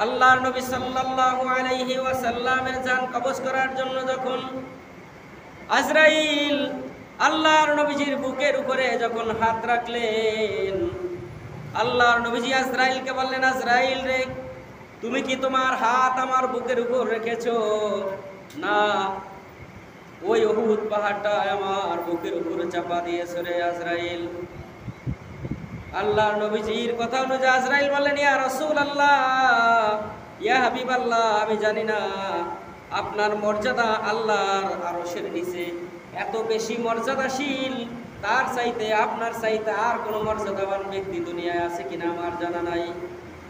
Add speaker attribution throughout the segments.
Speaker 1: আল্লাহর নবী সাল্লাল্লাহু আলাইহি ওয়াসাল্লামের জান কবজ করার জন্য যখন আজরাইল আল্লাহর নবীজির বুকের উপরে যখন হাত রাখলেন, আল্লাহর নবীজি আজরাইলকে বললেন, আজরাইল রে, তুমি কি তোমার হাত আমার বুকের উপর রেখেছো? না, ওই উহুদ পাহাড়টা আমার বুকের উপরে চাপা দিয়েছো রে আজরাইল। আল্লাহর নবীজির কথা অনুযায়ী আজরাইল বললেন, ইয়া রাসূলুল্লাহ, ইয়া হাবিবাল্লাহ, আমি জানি না আপনার মর্যাদা আল্লাহর আরশের নিচে এত বেশি মর্যাদাশীল, তার চাইতে আপনার চাইতে আর কোনো মর্যাদাবান ব্যক্তি দুনিয়ায় আছে কিনা আমার জানা নাই।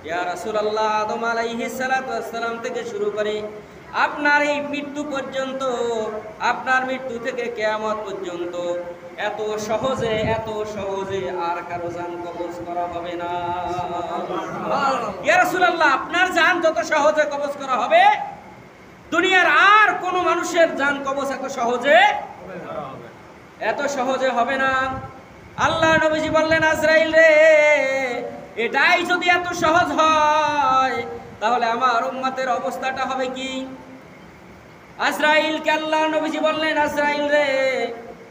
Speaker 1: ইয়া রাসূলুল্লাহ, আদম আলাইহিস সালাতু ওয়াস সালাম থেকে শুরু করে আপনার এই মৃত্যু পর্যন্ত, আপনার মৃত্যু থেকে কিয়ামত পর্যন্ত এত সহজে আর কারো জান কবজ করা হবে না। ইয়া রাসূলুল্লাহ, আপনার জান যত সহজে কবজ করা হবে, দুনিয়ার আর কোন মানুষের জান কবজ এত সহজে হবে না। আল্লাহ নবীজি বললেন, আজরাইল রে, এটাই যদি এত সহজ হয় তাহলে আমার উম্মতের অবস্থাটা হবে কি? আজরাইলকে আল্লাহ নবীজি বললেন, আজরাইল রে,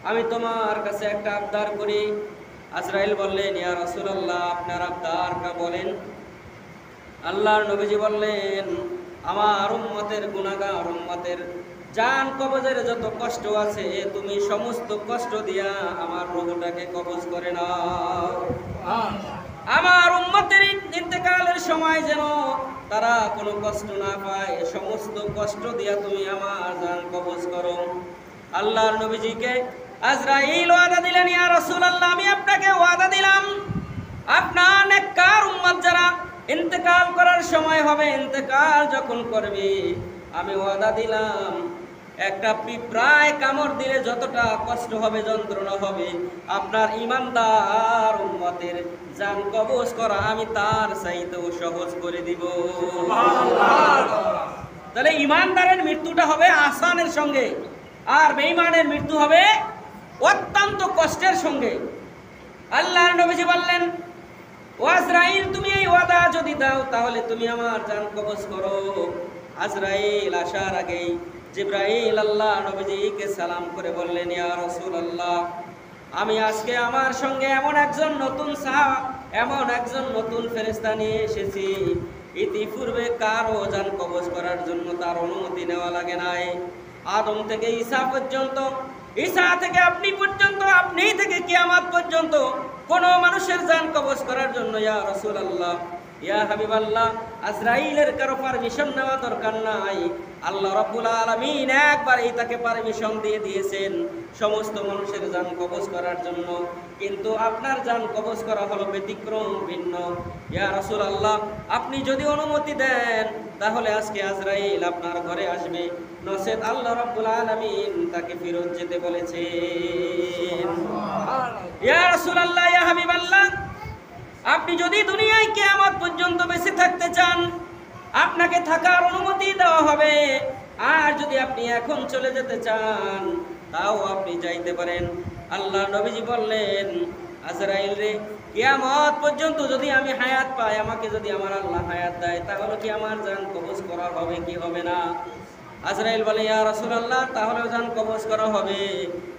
Speaker 1: আমি তোমার কাছে একটা আবদার করি। আজরাইল বললেন, ইয়া রাসূলুল্লাহ, আপনার আবদারটা বলেন। আল্লাহর নবীজি বললেন, আমার উম্মতের গুনাহগার উম্মতের জান কবজের যত কষ্ট আছে, তুমি সমস্ত কষ্ট দিয়া আমার রূহটাকে কবজ করে নাও। আমার উম্মতের ইন্তেকালের সময় যেন তারা কোনো কষ্ট না পায়, সমস্ত কষ্ট দিয়া তুমি আমার জান কবজ করো। আল্লাহর নবীজিকে আজরাইল ওয়াদা দিলেন, ইয়া রাসূলুল্লাহ, আমি আপনাকে ওয়াদা দিলাম, আপনার নেককার উম্মত যারা ইন্তেকাল করার সময় হবে, ইন্তেকাল যখন করবে, আমি ওয়াদা দিলাম, একটা পিঁপড়ায় কামড় দিলে যতটা কষ্ট হবে, যন্ত্রণা হবে, আপনার ঈমানদার উম্মতের জান কবজ করা আমি তার চাইতেও সহজ করে দিব। তাহলে ঈমানদারের মৃত্যুটা হবে আসানের সঙ্গে, আর বেঈমানের মৃত্যু হবে অত্যন্ত কষ্টের সঙ্গে। আল্লাহর নবীজি বললেন, ও আজরাইল, তুমি এই ওয়াদা যদি দাও তাহলে তুমি আমার জান কবজ করো। আজরাইল আসার আগেই জিবরাইল আল্লাহ নবীজিকে সালাম করে বললেন, ইয়া রাসূলুল্লাহ, আমি আজকে আমার সঙ্গে এমন একজন নতুন ফেরেশতা নিয়ে এসেছি, ইতিপূর্বে কারো জান কবজ করার জন্য তার অনুমতি নেওয়া লাগে নাই। আদম থেকে ঈসা পর্যন্ত, ঈসা থেকে আপনি পর্যন্ত, আপনি থেকে কিয়ামত পর্যন্ত কোন মানুষের জান কবজ করার জন্য ইয়া রাসূলুল্লাহ, ইয়া হাবিবাল্লাহ, আজরাইলের কারো পারমিশন নেওয়া দরকার নাই। আল্লাহ রাব্বুল আলামিন একবারই তাকে পারমিশন দিয়ে দিয়েছেন সমস্ত মানুষের জান কবজ করার জন্য, কিন্তু আপনার জান কবজ করা হলো ব্যতিক্রম, ভিন্ন। ইয়া রাসূলুল্লাহ, আপনি যদি অনুমতি দেন তাহলে আজকে আজরাইল আপনার ঘরে আসবে, নচেত আল্লাহ রাব্বুল আলামিন তাকে ফেরত যেতে বলেছেন। ইয়া রাসূলুল্লাহ, ইয়া হাবিবাল্লাহ, আপনি যদি দুনিয়ায় কিয়ামত পর্যন্ত বেঁচে থাকতে চান, আপনাকে থাকার অনুমতি দেওয়া হবে, আর যদি আপনি এখন চলে যেতে চান তাও আপনি যাইতে পারেন। আল্লাহ নবীজি বললেন, আজরাইল রে, কিয়ামত পর্যন্ত যদি আমি হায়াত পাই, আমাকে যদি আমার আল্লাহ হায়াত দেয়, তাহলে কি আমার জান কবজ করা হবে কি হবে না? আজরাইল বলে, ইয়া রাসূলুল্লাহ, তাহলেও জান কবজ করা হবে।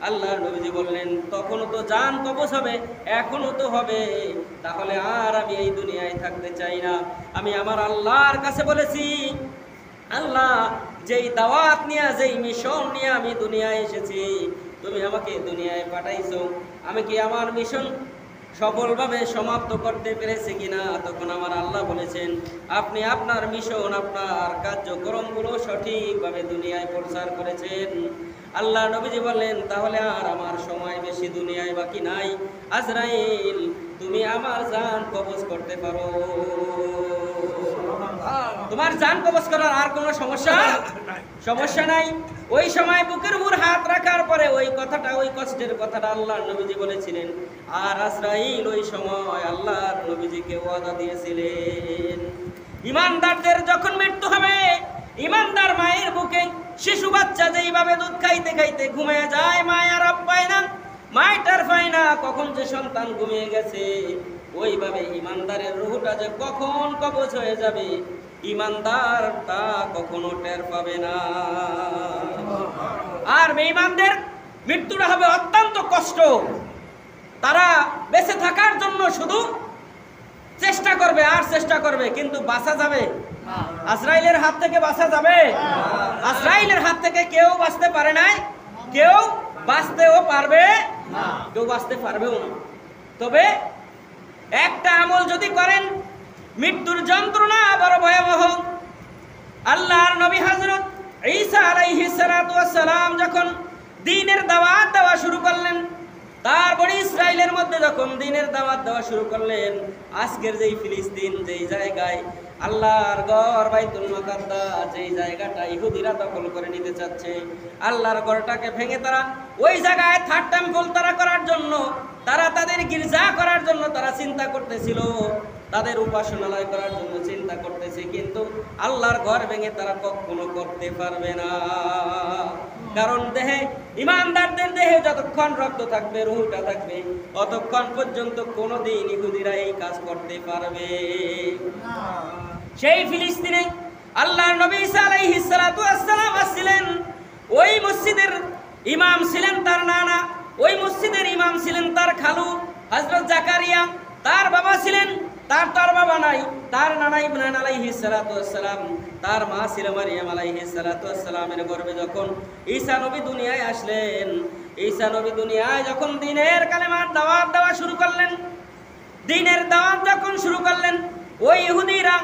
Speaker 1: আল্লাহর নবীজি বললেন, তখনও তো জান কবজ হবে, এখনো তো হবে, তাহলে আর আমি এই দুনিয়ায় থাকতে চাই না। আমি আমার আল্লাহর কাছে বলেছি, আল্লাহ, যেই দাওয়াত নিয়ে, যেই মিশন নিয়ে আমি দুনিয়ায় এসেছি, তুমি আমাকে দুনিয়ায় পাঠাইছো, আমি কি আমার মিশন সফলভাবে সমাপ্ত করতে পেরেছি কিনা? তখন আমার আল্লাহ বলেছেন, আপনি আপনার মিশন, আপনার কার্যক্রমগুলো সঠিকভাবে দুনিয়ায় প্রচার করেছেন। আল্লাহ নবীজি বললেন, তাহলে আর আমার সময় বেশি দুনিয়ায় বাকি নাই, আজরাইল, তুমি আমার জান কবজ করতে পারো। তোমার জান কবজ করার আর কোনো সমস্যা নাই। ওই সময় বুকের উপর হাত রাখার পরে ওই কথাটা, ওই কষ্টের কথাটা আল্লাহর নবীজি বলেছিলেন, আর আজরাইল ওই সময় আল্লাহর নবীজিকে ওয়াদা দিয়েছিলেন, ঈমানদারদের যখন মৃত্যু হবে, ঈমানদার মায়ের বুকে শিশু বাচ্চা যেইভাবে দুধ খাইতে খাইতে ঘুমিয়ে যায়, মায় আরাম পায় না, মায়টার পায় না কখন যে সন্তান ঘুমিয়ে গেছে, ওইভাবে ঈমানদারের রূহটা যে কখন কবজ হয়ে যাবে ইমানদার তা কখনো টের পাবে না। আর বেঈমানদের মৃত্যুটা হবে অত্যন্ত কষ্ট। তারা বেঁচে থাকার জন্য শুধু চেষ্টা করবে আর চেষ্টা করবে, কিন্তু বাঁচা যাবে? আজরাইলের হাত থেকে বাঁচা যাবে? আজরাইলের হাত থেকে কেউ বাঁচতে পারে নাই, কেউ বাঁচতেও পারবে না, কেউ বাঁচতে পারবেও না। তবে একটা আমল যদি করেন, মৃত্যুর যন্ত্রণা বড় ভয়াবহ। আল্লাহর নবী হযরত ঈসা আলাইহিস সালাতু ওয়াস সালাম যখন দ্বীনের দাওয়াত দেওয়া শুরু করলেন, তার বনি ইসরাইলের মধ্যে যখন দ্বীনের দাওয়াত দেওয়া শুরু করলেন, আজকের যেই ফিলিস্তিন, যেই জায়গায় আল্লাহর ঘর বাইতুল মুকাদ্দাস, যেই জায়গাটা ইহুদিরা দখল করে নিতে চাচ্ছে, আল্লাহর ঘরটাকে ভেঙে তারা ওই জায়গায় থার্ড টেম্পল তারা করার জন্য, তারা তাদের গির্জা করার জন্য তারা চিন্তা করতেছিল, তাদের উপাসনালয় করার জন্য চিন্তা করতেছে, কিন্তু আল্লাহর ঘর ভেঙে তারা কখনো করতে পারবে না। কারণ দেহে, ইমানদারদের দেহে যতক্ষণ রক্ত থাকবে, রূহটা থাকবে, ততক্ষণ পর্যন্ত কোনোদিন ইহুদিরা এই কাজ করতে পারবে না। সেই ফিলিস্তিনে আল্লাহর নবী ঈসা আলাইহিস সালাতু ওয়াস সালাম আসছিলেন। ওই মসজিদের ইমাম ছিলেন তার নানা, ওই মসজিদের ইমাম ছিলেন তার খালু হযরত জাকারিয়া। তার বাবা ছিলেন, তার বাবা নাই, তার নানা ইব্রাহিম আলাইহিস সালাতু ওয়াস সালাম, তার মা ছিল মারিয়াম আলাইহিস সালাতু ওয়াস সালামের গর্ভে যখন ঈসা নবী দুনিয়ায় আসলেন, ঈসা নবী দুনিয়ায় যখন দ্বীনের কালেমার দাওয়াত দেওয়া শুরু করলেন, দ্বীনের দাওয়াত যখন শুরু করলেন, ওই ইহুদিরা,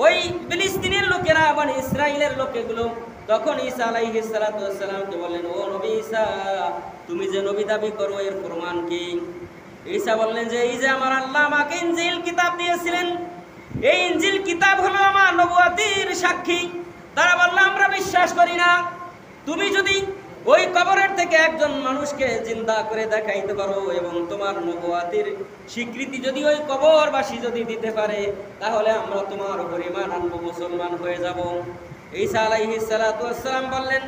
Speaker 1: ওই ফিলিস্তিনের লোকেরা, বনি ইসরাইলের লোকেগুলো তখন ঈসা আলাইহিস সালাতু ওয়াস সালামকে বললেন, ও নবী ঈসা, তুমি যে নবী দাবি করো এর প্রমাণ কি? ঈসা বললেন যে এই যে আমার আল্লাহ আমাকে ইনজিল কিতাব দিয়েছিলেন, এই ইনজিল কিতাব হলো আমার নবুয়তির সাক্ষী। তারা বলল আমরা বিশ্বাস করি না। তুমি যদি ওই কবরের থেকে একজন মানুষকে জিন্দা করে দেখাইতে পারো এবং তোমার নবুয়তির স্বীকৃতি যদি ওই কবরবাসী যদি দিতে পারে, তাহলে আমরা তোমার উপর ঈমান আনবো, মুসলমান হয়ে যাব। ঈসা আলাইহিস সালাতু ওয়াস সালাম বললেন,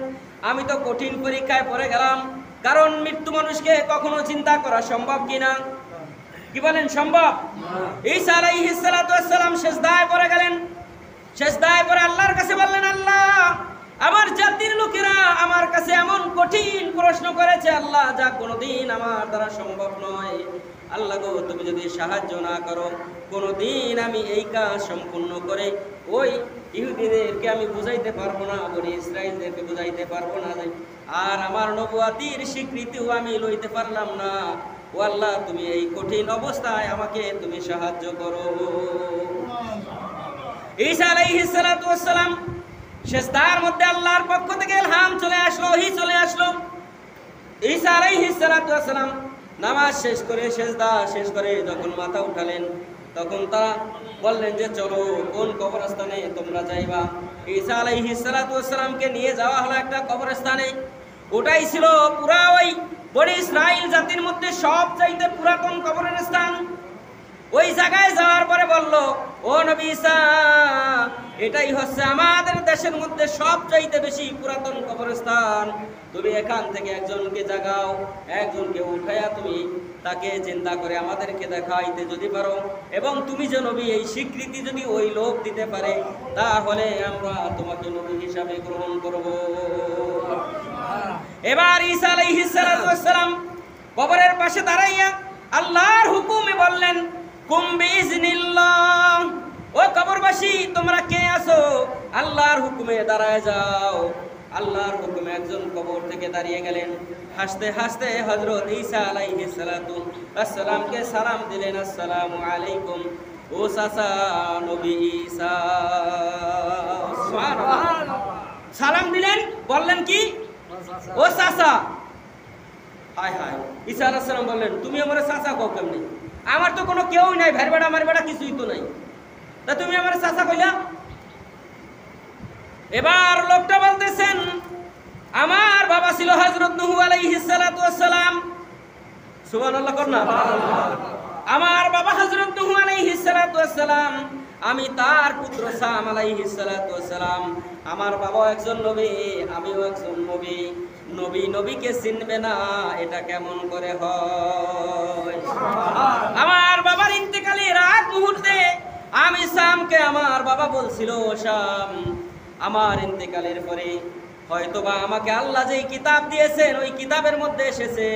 Speaker 1: আমি তো কঠিন পরীক্ষায় পড়ে গেলাম, কারণ মৃত্যু মানুষকে কখনো চিন্তা করা সম্ভব কিনা? কি বলেন, সম্ভব? ঈসা আলাইহিস সালাতু ওয়াস সালাম সিজদায় পড়ে গেলেন। সিজদায় পড়ে আল্লাহর কাছে বললেন, আল্লাহ, আমার জাতির লোকেরা আমার কাছে এমন কঠিন প্রশ্ন করেছে আল্লাহ, যা কোনোদিন আমার দ্বারা সম্ভব নয়। আল্লাহ গো, তুমি যদি সাহায্য না করো, কোনোদিন আমি এই কাজ সম্পূর্ণ করে ওই ইহুদিদেরকে আমি বুঝাইতে পারবো না, বনি ইসরাইলদেরকে বুঝাইতে পারবো না, আর আমার নবুয়তির স্বীকৃতিও আমি লইতে পারলাম না। ও আল্লাহ, তুমি এই কঠিন অবস্থায় আমাকে তুমি সাহায্য করো। ঈসা আলাইহিস সালাতু ওয়াস সালাম সিজদার মধ্যে আল্লাহর পক্ষ থেকে ইলহাম চলে আসলো, ওহী চলে আসলো। ঈসা আলাইহিস সালাতু ওয়াস সালাম নামাজ শেষ করে, সিজদা শেষ করে যখন মাথা উঠালেন, তখন তারা বললেন যে চলো, কোন কবরস্থানে তোমরা যাইবা? ঈসা আলাইহিস সালাতু ওয়াস সালামকে নিয়ে যাওয়া হলো একটা কবরস্থানে। ওটাই ছিল পুরা ওই বনি ইসরাইল জাতির মধ্যে সবচাইতে পুরাতন কবরের স্থান। ওই জায়গায় যাওয়ার পরে বলল, ও নবী ঈসা, এটাই হচ্ছে আমাদের দেশের মধ্যে সবচাইতে বেশি পুরাতন কবরস্থান। তুমি এখান থেকে একজনকে জাগাও, একজনকে উঠাইয়া তুমি তাকে চিন্তা করে আমাদেরকে দেখাইতে যদি পারো, এবং তুমি যে নবী এই স্বীকৃতি যদি ওই লোক দিতে পারে, তাহলে আমরা তোমাকে নবী হিসাবে গ্রহণ করব। এবার ঈসা আলাইহিস সালাতু ওয়াস সালাম কবরের পাশে দাঁড়াইয়া আল্লাহর হুকুমে বললেন, কুম বিইজনিল্লাহ, ও কবরবাসী তোমরা কে আছো, আল্লাহর হুকুমে দাঁড়ায় যাও। আল্লাহর হুকুমে একজন কবর থেকে দাঁড়িয়ে গেলেন। হাসতে হাসতে হযরত ঈসা আলাইহিস সালাতু ওয়াস সালামকে সালাম দিলেন, আসসালামু আলাইকুম ও চাচা নবী ঈসা। সুবহানাল্লাহ, সালাম দিলেন, বললেন কি, ও চাচা। হায় হায়, ঈসা আলাইহিস সালাম বললেন, তুমি আমার চাচা কও কেমনে? আমার তো কোনো কেউই নাই, ভাই বেড়া আমার বেড়া কিছুই তো নাই, তা তুমি আমার চাচা কইলা? এবার লোকটা বলতেছেন, আমার বাবা ছিল হযরত নূহ আলাইহিস সালাতু ওয়াস সালাম। সুবহানাল্লাহ কর না। আমার বাবা হযরত নূহ আলাইহিস সালাতু ওয়াস সালাম, আমি তার পুত্র সাম আলাইহিস সালাতু ওয়াস সালাম। আমার বাবা একজন নবী, আমিও একজন নবী। নবী নবীকে চিনবে না, এটা কেমন করে হয়? আমার বাবার ইন্তেকালের আগ মুহূর্তে আমি শামকে আমার বাবা বলছিল, শাম, আমার ইন্তেকালের পরে হয়তোবা আমাকে আল্লাহ যেই কিতাব দিয়েছেন ওই কিতাবের মধ্যে এসেছে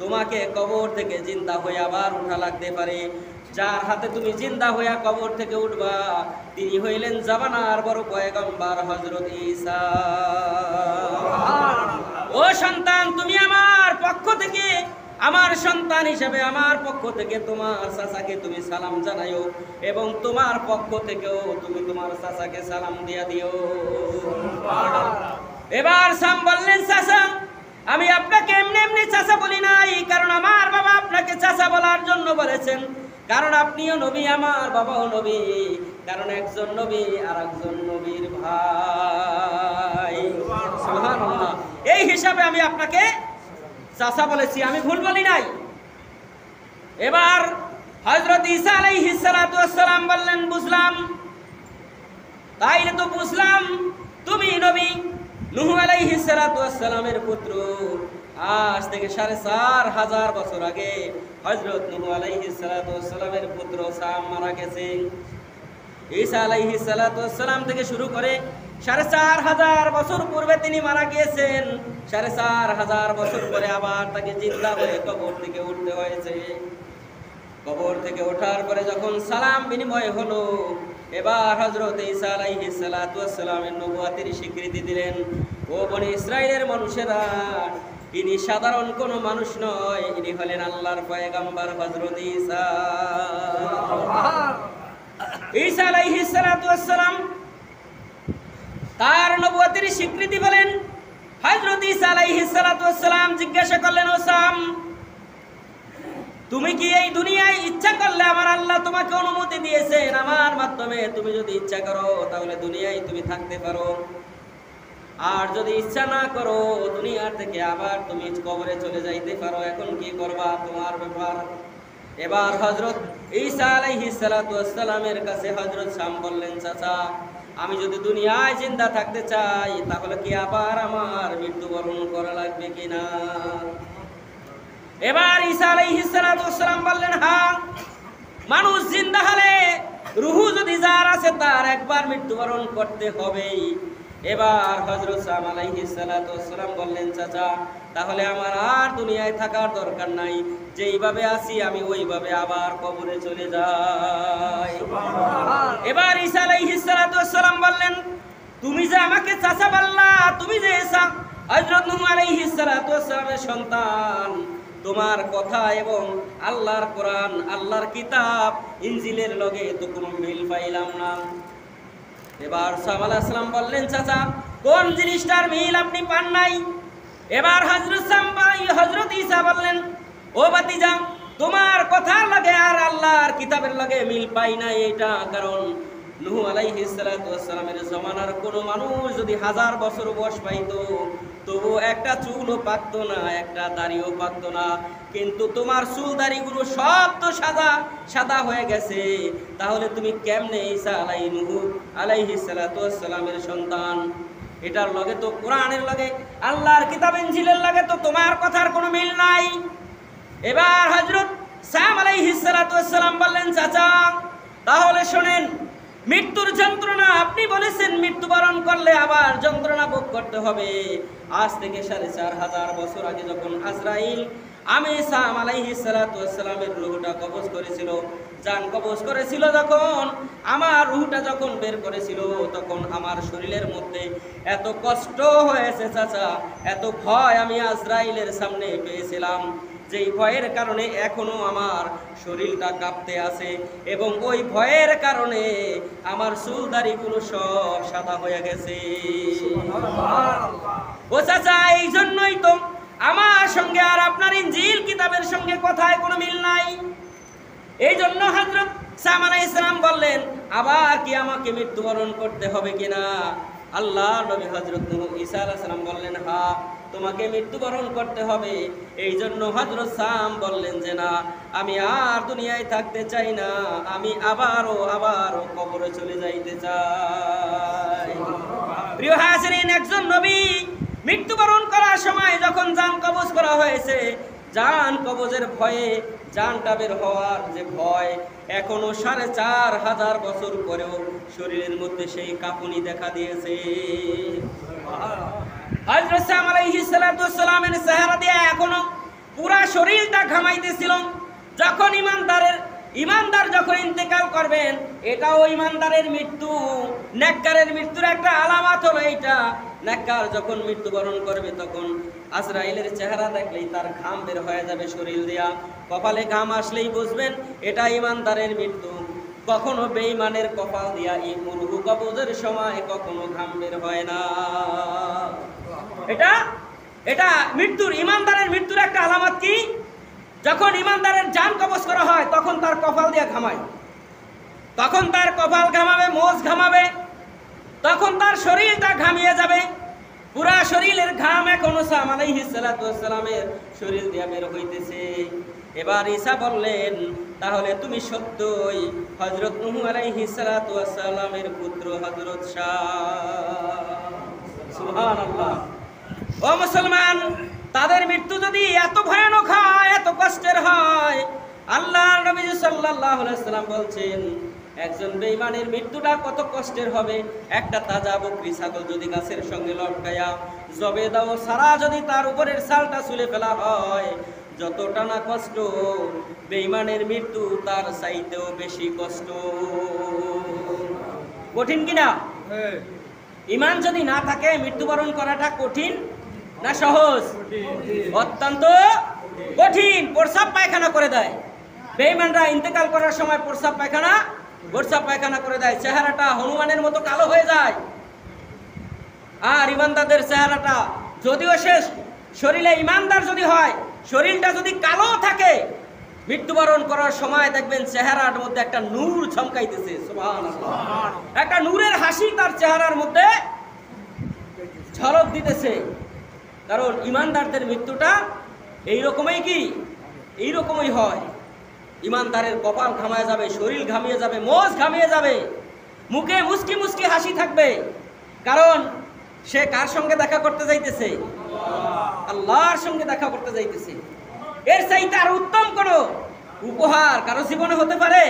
Speaker 1: তোমাকে কবর থেকে জিন্দা হয়ে আবার উঠা লাগতে পারে। যার হাতে তুমি জিন্দা হইয়া কবর থেকে উঠবা তিনি হইলেন জামানার বড় পয়গম্বর হযরত ঈসা। ও সন্তান, তুমি আমার পক্ষ থেকে, আমার সন্তান হিসেবে আমার পক্ষ থেকে তোমার চাচাকে তুমি সালাম জানাইও এবং তোমার পক্ষ থেকেও তুমি তোমার চাচাকে সালাম দিয়া দিও। এবার শাম বললেন, চাচা, আমি আপনাকে এমনি এমনি চাচা বলি নাই, কারণ আমার বাবা আপনাকে চাচা বলার জন্য বলেছেন, কারণ আপনিও নবী, আমার বাবাও নবী, কারণ একজন নবী আর একজন নবীর ভাই। সুবহানাল্লাহ। এই হিসাবে আমি আপনাকে চাচা বলেছি, আমি ভুল বলি নাই। এবার হযরত ঈসা আলাইহিস সালাতু ওয়াস সালাম বললেন, বুঝলাম, তাইলে তো বুঝলাম তুমি নবী। নূহ আলাইহিস সালাতু ওয়াস সালামের পুত্র। আজ থেকে ৪৫০০ বছর আগে হযরত নূহ আলাইহিস সালাতু ওয়াস সালামের পুত্র শাম মারা গেছে। ঈসা আলাইহিস সালাতু ওয়াস সালাম থেকে শুরু করে ৪৫০০ বছর পূর্বে তিনি মারা গিয়েছেন। ৪৫০০ বছর পরে আবার তাকে জিন্দা হয়ে কবর থেকে উঠতে হয়েছে। কবর থেকে ওঠার পরে যখন সালাম বিনিময় হলো, এবার হযরত ঈসা আলাইহিস সালাতু ওয়াস সালামের নবুয়তের স্বীকৃতি দিলেন। ও বনি ইসরাইলের মানুষেরা, ইনি সাধারণ কোনো মানুষ নয়, ইনি হলেন আল্লাহর পয়গম্বর হযরত ঈসা। ঈসা আলাইহিস সালাতু ওয়াস সালাম তার নবুয়তের স্বীকৃতি বলেন। হযরত ঈসা আলাইহিস সালাতু ওয়াস সালাম জিজ্ঞাসা করলেন, ও শাম, তুমি কি এই দুনিয়ায় ইচ্ছা করলে আমার আল্লাহ তোমাকে অনুমতি দিয়েছেন, আমার মাধ্যমে তুমি যদি ইচ্ছা করো তাহলে দুনিয়ায় তুমি থাকতে পারো, আর যদি ইচ্ছা না করো দুনিয়ার থেকে আবার তুমি কবরে চলে যাইতে পারো, এখন কি করবা তোমার ব্যাপার। এবার হযরত ঈসা আলাইহিস সালাতু ওয়াস সালামের কাছে হযরত শাম বললেন, চাচা, আমি যদি দুনিয়ায় জিন্দা থাকতে চাই তাহলে কি আবার আমার মৃত্যুবরণ করা লাগবে কিনা। এবার ঈসা আলাইহিস সালাতু ওয়াস সালাম বললেন, হ্যাঁ, মানুষ জিন্দা হলে রূহ যদি যার আছে তার একবার মৃত্যুবরণ করতে হবেই। এবার হযরত শাম আলাইহিস সালাতু ওয়াস সালাম বললেন, চাচা, তাহলে আমার আর দুনিয়ায় থাকার দরকার নাই, যেইভাবে আছি আমি ওইভাবে আবার কবরে চলে যাই। এবার ঈসা আলাইহিস সালাতু ওয়াস সালাম বললেন, তুমি যে আমাকে চাচা বললা, তুমি যে হযরত নূহ আলাইহিস সালাতু ওয়াস সালামের সন্তান, তোমার কথা এবং আল্লাহর কোরআন, আল্লাহর কিতাব ইনজিলের লগে তো কোনো মিল পাইলাম না। এবার শাম আলাইহিস সালাম বললেন, চাচা, কোন জিনিসটার মিল আপনি পান নাই? এবার হযরত ঈসা বললেন, ও ভাতিজা, তোমার কথার লগে আর আল্লাহর কিতাবের লগে মিল পাই নাই, এটা কারণ নূহ আলাইহিস সালাতু ওয়াস সালামের জমানার কোনো মানুষ যদি 1000 বছর বয়স পাইতো তবু একটা চুলও পাকতো না, একটা দাড়িও পাকতো না, কিন্তু তোমার চুল দাড়িগুলো সব তো সাদা সাদা হয়ে গেছে, তাহলে তুমি কেমনে ঈসা নূহ আলাইহিস সালাতু ওয়াস সালামের সন্তান? এটার লগে তো কোরআনের লগে আল্লাহর কিতাব ইনজিলের লগে তো তোমার কথার কোনো মিল নাই। এবার হযরত শাম আলাইহিস সালাতু ওয়াস সালাম বললেন, চাচা, তাহলে শুনেন, মৃত্যুর যন্ত্রণা আপনি বলেছেন মৃত্যুবরণ করলে আবার যন্ত্রণা ভোগ করতে হবে। আজ থেকে ৪৫০০ বছর আগে যখন আজরাইল আমি শাম আলাইহিস সালাতু ওয়াস সালামের রূহটা কবজ করেছিল, জান কবজ করেছিল, যখন আমার রূহটা যখন বের করেছিল তখন আমার শরীরের মধ্যে এত কষ্ট হয়েছে চাচা, এত ভয় আমি আজরাইলের সামনে পেয়েছিলাম, যেই ভয়ের কারণে এখনো আমার শরীরটা কাঁপতে আছে এবং ওই ভয়ের কারণে আমার চুলদাড়িগুলো সব সাদা হয়ে গেছে। ও চাচা, এই জন্যই তো আমার সঙ্গে আর আপনার ইনজিল কিতাবের সঙ্গে কথায় কোনো মিল নাই। এই জন্য হযরত শাম আলাইহিস সালাম বললেন, আবার কি আমাকে মৃত্যুবরণ করতে হবে কিনা? আল্লাহর নবী হযরত ঈসা আলাইহিস সালাম বললেন, হ্যাঁ, তোমাকে মৃত্যুবরণ করতে হবে। এই জন্য হযরত শাম বললেন যে না, আমি আর দুনিয়ায় থাকতে চাই না, আমি আবারও কবরে চলে যাইতে চাই। প্রিয় হাজিরিন, একজন নবী মৃত্যুবরণ করার সময় যখন জান কবজ করা হয়েছে, জান কবজের ভয়ে, জানটা বের হওয়ার যে ভয়, এখনো 4500 বছর পরেও শরীরের মধ্যে সেই কাঁপুনি দেখা দিয়েছে। হযরত সাম আলাইহিস সালাতু ওয়াস সালামের চেহারা দিয়ে এখনো পুরা শরীরটা ঘামাইতেছিল। যখন ইমানদার যখন ইন্তেকাল করবেন, এটাও ইমানদারের মৃত্যু, নেককারের মৃত্যুর একটা আলামত হলো এইটা। নেককার যখন মৃত্যুবরণ করবে তখন আজরাইলের চেহারা দেখলেই তার ঘাম বের হয়ে যাবে শরীর দিয়া, কপালে ঘাম আসলেই বুঝবেন এটা ইমানদারের মৃত্যু। কখনো বেঈমানের কপাল দিয়া এই রূহ কবজের সময় কখনো ঘাম বের হয় না। এটা মৃত্যুর, ইমানদারের মৃত্যুর একটা আলামত কি? যখন ইমানদারের জান কবজ করা হয় তখন তার কপাল দিয়ে ঘামায়, তখন তার কপাল ঘামাবে, মোজ ঘামাবে, তখন তার শরীরটা ঘামিয়ে যাবে, পুরা শরীরের ঘাম এখনো সাম আলাইহিস সালাতু ওয়াস সালামের শরীর দিয়ে বের হইতেছে। এবার ঈসা বললেন, তাহলে তুমি সত্যই হযরত নূহ আলাইহিস সালাতু ওয়াস সালামের পুত্র হযরত শাহ। সুবহানাল্লাহ। ও মুসলমান, তাদের মৃত্যু যদি এত ভয়ানক হয়, এত কষ্টের হয়, আল্লাহর নবী সাল্লাল্লাহু আলাইহি ওয়াসাল্লাম বলছেন একজন বেঈমানের মৃত্যুটা কত কষ্টের হবে। একটা তাজা বকরি ছাগল যদি গাছের সঙ্গে লটকায়া জবে দাও সারা যদি তার উপরের ছালটা ছুলে ফেলা হয়, যতটা না কষ্ট, বেঈমানের মৃত্যু তার চাইতেও বেশি কষ্ট। কঠিন কিনা? ঈমান যদি না থাকে মৃত্যুবরণ করাটা কঠিন না সহজ? অত্যন্ত কঠিন। প্রস্রাব পায়খানা করে দেয় বেঈমানরা, ইন্তেকাল করার সময় প্রস্রাব পায়খানা করে দেয়, চেহারাটা হনুমানের মতো কালো হয়ে যায়। আর ইমানদারদের চেহারাটা যদিও শেষ, শরীরে ইমানদার যদি হয়, শরীরটা যদি কালো থাকে, মৃত্যুবরণ করার সময় দেখবেন চেহারার মধ্যে একটা নূর চমকাইতেছে। সুবহানাল্লাহ। একটা নূরের হাসি তার চেহারার মধ্যে ঝলক দিতেছে। কারণ ইমানদারদের মৃত্যুটা এইরকমই হয়। ইমানদারের কপাল ঘামায় যাবে, শরীর ঘামিয়ে যাবে, মোজ ঘামিয়ে যাবে, মুখে মুস্কি মুস্কি হাসি থাকবে। কারণ সে কার সঙ্গে দেখা করতে যাইতেছে? আল্লাহর সঙ্গে দেখা করতে যাইতেছে। এর চাইতে আর উত্তম কোন উপহার কারো জীবনে হতে পারে?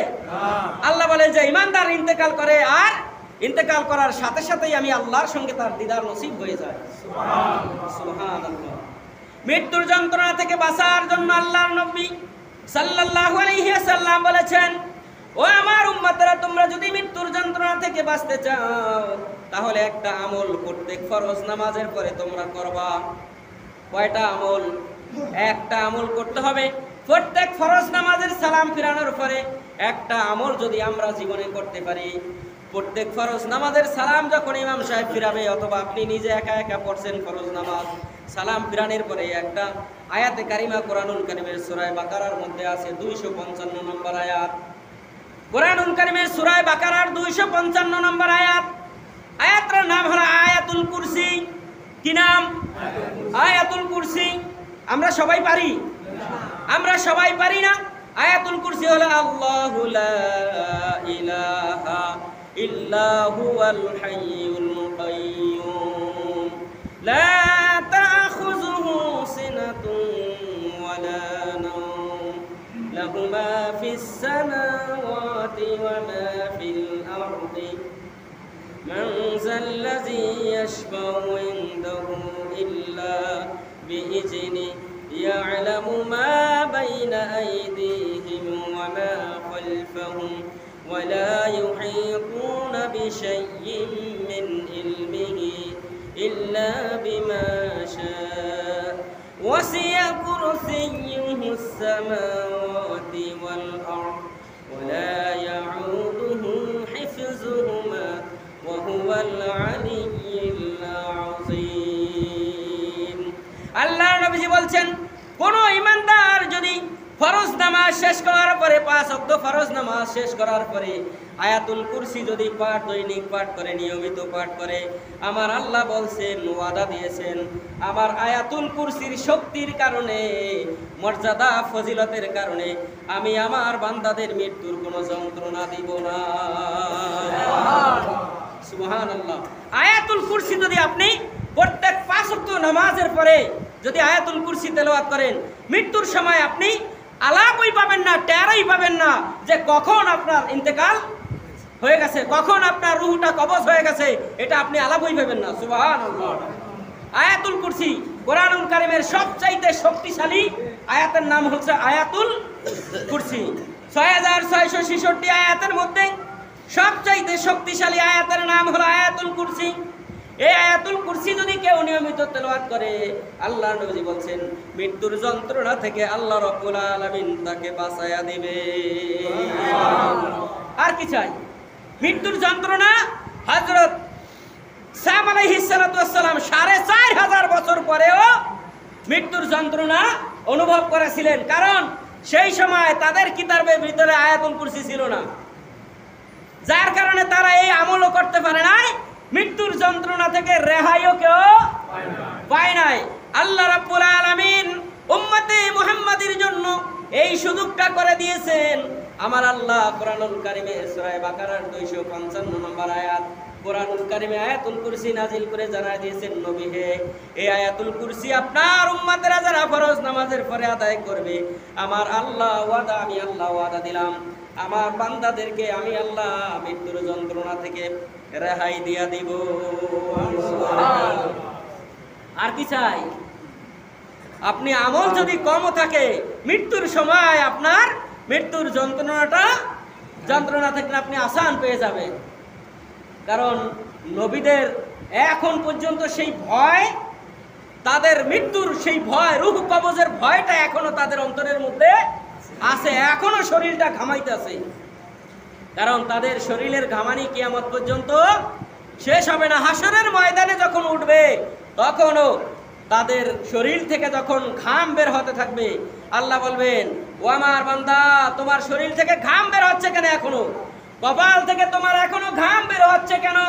Speaker 1: আল্লাহ বলে যে ইমানদার ইন্তেকাল করে, আর ইন্তেকাল করার সাথে সাথেই আমি আল্লাহর সঙ্গে তার দিদার নসিব হয়ে যায়। সুবহানাল্লাহ। মৃত্যুর যন্ত্রণা থেকে বাঁচার জন্য আল্লাহর নবী সাল্লাল্লাহু আলাইহি ওয়াসাল্লাম বলেছেন, ও আমার উম্মতেরা, তোমরা যদি মৃত্যুর যন্ত্রণা থেকে বাঁচতে চাও তাহলে একটা আমল প্রত্যেক ফরজ নামাজের পরে তোমরা করবা। কয়টা আমল? একটা আমল করতে হবে প্রত্যেক ফরজ নামাজের সালাম ফিরানোর পরে। একটা আমল যদি আমরা জীবনে করতে পারি, প্রত্যেক ফরজ নামাজের সালাম যখন ইমাম সাহেব ফিরাবে, অথবা আপনি নিজে একা একা পড়ছেন ফরজ নামাজ, সালাম ফিরানোর পরে একটা আয়াতে কারিমা কোরআনুল কারীমের সূরা বাকারার মধ্যে আছে, 255 নম্বর আয়াত। কোরআনুল কারীমের সূরা বাকারার 255 নম্বর আয়াত। আয়াতটার নাম হলো আয়াতুল কুরসি। কি নাম? আয়াতুল কুরসি। আমরা সবাই পারি? আমরা সবাই পারি না? আয়াতুল কুরসি হলো আল্লাহু লা ইলাহা ইল্লা হুয়াল হাইয়ুল কাইয়্যুম লা তাখুযুহু সিনাতুন ওয়ালা নাওম লাহু মা ফিস সামাওয়াতি ওয়া মা ফিল আরদি মান যাল্লাযী ইয়াশফাউ ইনদাহু ইল্লা বিইজনিহি يعلم ما بين أيديهم وما خلفهم ولا يحيطون بشيء من علمه إلا بما شاء وسع كرسيه السماوات والأرض ولا يعوده حفظهما وهو العلي العظيم. আল্লাহ নবীজি বলছেন, কোন ইমানদার যদি ফরজ নামাজ শেষ করার পরে, 5 ওয়াক্ত ফরজ নামাজ শেষ করার পরে আয়াতুল কুরসি যদি দৈনিক পাঠ করে, নিয়মিত পাঠ করে, আমার আল্লাহ বলছেন, ওয়াদা দিয়েছেন, আমার আয়াতুল কুরসির শক্তির কারণে, মর্যাদা ফজিলতের কারণে আমি আমার বান্দাদের মৃত্যুর কোনো যন্ত্রণা দিব না। সুবহানাল্লাহ। আয়াতুল কুরসি যদি আপনি প্রত্যেক 5 ওয়াক্ত নামাজের পরে যদি আয়াতুল কুরসি তেলাওয়াত করেন, মৃত্যুর সময় আপনি আলাপই পাবেন না, টেরই পাবেন না যে কখন আপনার ইন্তেকাল হয়ে গেছে, কখন আপনার রূহটা কবজ হয়ে গেছে, এটা আপনি আলাপই পাবেন না। সুবহানাল্লাহ। আয়াতুল কুরসি কোরআনুল কারীমের সবচাইতে শক্তিশালী আয়াতের নাম হচ্ছে আয়াতুল কুরসি। ৬৬৬৬ আয়াতের মধ্যে সবচাইতে শক্তিশালী আয়াতের নাম হলো আয়াতুল কুরসি। এই আয়াতুল কুরসি যদি কেউ নিয়মিত তেলাওয়াত করে, আল্লাহর নবী বলছেন মৃত্যুর যন্ত্রণা থেকে আল্লাহ রাব্বুল আলামিন তাকে বাঁচায়া দিবে। আর কি চাই? মৃত্যুর যন্ত্রণা হযরত সাম আলাইহিস সালাতু ওয়াস সালাম ৪৫০০ বছর পরেও মৃত্যুর যন্ত্রণা অনুভব করেছিলেন, কারণ সেই সময় তাদের কিতাবের ভিতরে আয়াতুল কুরসি ছিল না, যার কারণে তারা এই আমলও করতে পারে নাই, মৃত্যুর যন্ত্রণা থেকে রেহাইও কেউ পায় নাই। আল্লাহ রাব্বুল আলামিন উম্মতে মুহাম্মাদের জন্য এই সুযোগটা করে দিয়েছেন। আমার আল্লাহ কোরআনুল কারীমে সূরা বাকারার 255 নম্বর আয়াত, কোরআনুল কারীমে আয়াতুল কুরসি নাজিল করে জানায় দিয়েছেন, নবী হে, এই আয়াতুল কুরসি আপনার উম্মতেরা যারা ফরজ নামাজের পরে আদায় করবে, আমার আল্লাহ ওয়াদা, আমি আল্লাহ ওয়াদা দিলাম আমার বান্দাদেরকে আমি আল্লাহ মৃত্যুর যন্ত্রণা থেকে রেহাই দিয়া দিব। আর কি চাই? আপনি আমল যদি কমও থাকে, মৃত্যুর সময় আপনার মৃত্যুর যন্ত্রণা থেকে আপনি আসান পেয়ে যাবেন। কারণ নবীদের এখন পর্যন্ত সেই ভয়, তাদের মৃত্যুর সেই ভয়, রূহ কবজের ভয়টা এখনো তাদের অন্তরের মধ্যে আছে, এখনো শরীরটা ঘামাইতেছে। কারণ তাদের শরীরের ঘামানি কিয়ামত পর্যন্ত শেষ হবে না। হাসরের ময়দানে যখন উঠবে, তখনও তাদের শরীর থেকে যখন ঘাম বের হতে থাকবে, আল্লাহ বলবেন, ও আমার বান্দা, তোমার শরীর থেকে ঘাম বের হচ্ছে কেন? এখনো কপাল থেকে তোমার এখনো ঘাম বের হচ্ছে কেন?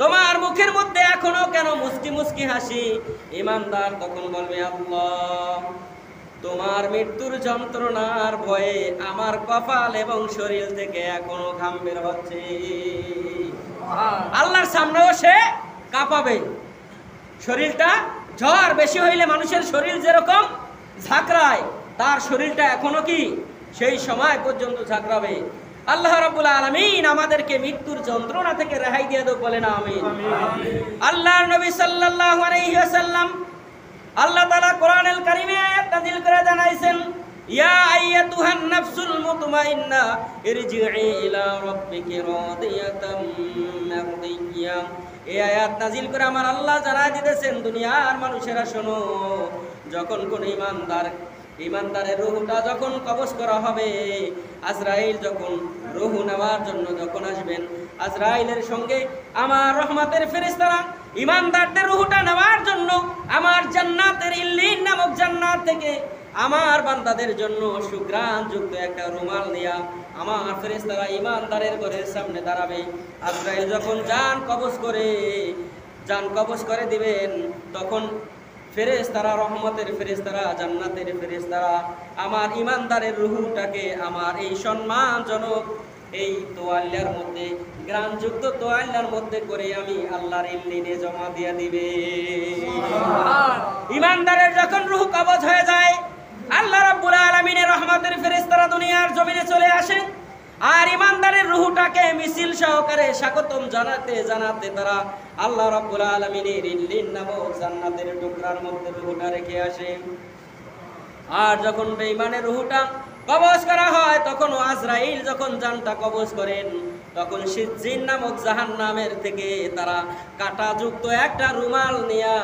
Speaker 1: তোমার মুখের মধ্যে এখনো কেন মুস্কি মুস্কি হাসি? ঈমানদার তখন বলবে, আল্লাহ, তোমার মৃত্যুর যন্ত্রণার ভয়ে আমার কপাল এবং শরীর থেকে এখনো ঘাম বের হচ্ছে। আল্লাহর সামনেও সে কাঁপাবে। শরীরটা জ্বর বেশি হইলে মানুষের শরীর যেরকম ঝাঁকড়ায়, তার শরীরটা এখনো কি সেই সময় পর্যন্ত ঝাঁকড়াবে। আল্লাহ রাব্বুল আলামিন আমাদেরকে মৃত্যুর যন্ত্রণা থেকে রেহাই দিয়ে দাও, বলেন আমিন। আল্লাহর নবী সাল্লাল্লাহু আলাইহি ওয়াসাল্লাম, আল্লাহ তাআলা কোরআনুল কারীমে আয়াত নাযিল করে জানাইছেন, ইয়া আইয়াতুহান নাফসুল মুতমাইন্না ইরজিই ইলা রাব্বিকি রাদিয়াতাম মারদিয়্যা। এই আয়াত নাযিল করে আমার আল্লাহ জানাই দিতেছেন, দুনিয়ার মানুষেরা শোনো, যখন কোন ঈমানদারের রূহটা যখন কবজ করা হবে, আজরাইল যখন রূহ নেওয়ার জন্য যখন আসবেন, আজরাইলের সঙ্গে আমার রহমতের ফেরেশতারা ঈমানদারদের রূহটা নেওয়ার জন্য আমার জান্নাতের ইল্লিন নামক জান্নাত থেকে আমার বান্দাদের জন্য সুঘ্রাণ যুক্ত একটা রুমাল নিয়া আমার ফেরেশতারা ঈমানদারের ঘরের সামনে দাঁড়াবে। আজরাইল যখন জান কবজ করে দিবেন, তখন ফেরেশতারা, রহমতের ফেরেশতারা, জান্নাতের ফেরেশতারা আমার ঈমানদারের রূহটাকে আমার এই সম্মানজনক এই তোয়াল্লার মধ্যে, গ্রামযুক্ত তোয়াল্লার মধ্যে করে আমি আল্লাহর ইল্লিনে জমা দিয়ে দিবে। ঈমানদারের যখন রূহ কবজ হয়ে যায়, আল্লাহ রাব্বুল আলামিনের রহমতের ফেরেশতারা দুনিয়ার জমিনে চলে আসেন, আর ঈমানদারের রূহটাকে মিছিল সহকারে স্বাগতম জানাতে তারা আল্লাহ রাব্বুল আলামিনের ইল্লিন নামক জান্নাতের টুকরার মধ্যে রূহটা রেখে আসে। আর যখন বেঈমানের রূহটা কবজ করা হয়, তখন আজরাইল যখন জানটা কবজ করেন, তখন সিজ্জিন নামক জাহান্নামের থেকে তারা কাঁটাযুক্ত একটা রুমাল নিয়া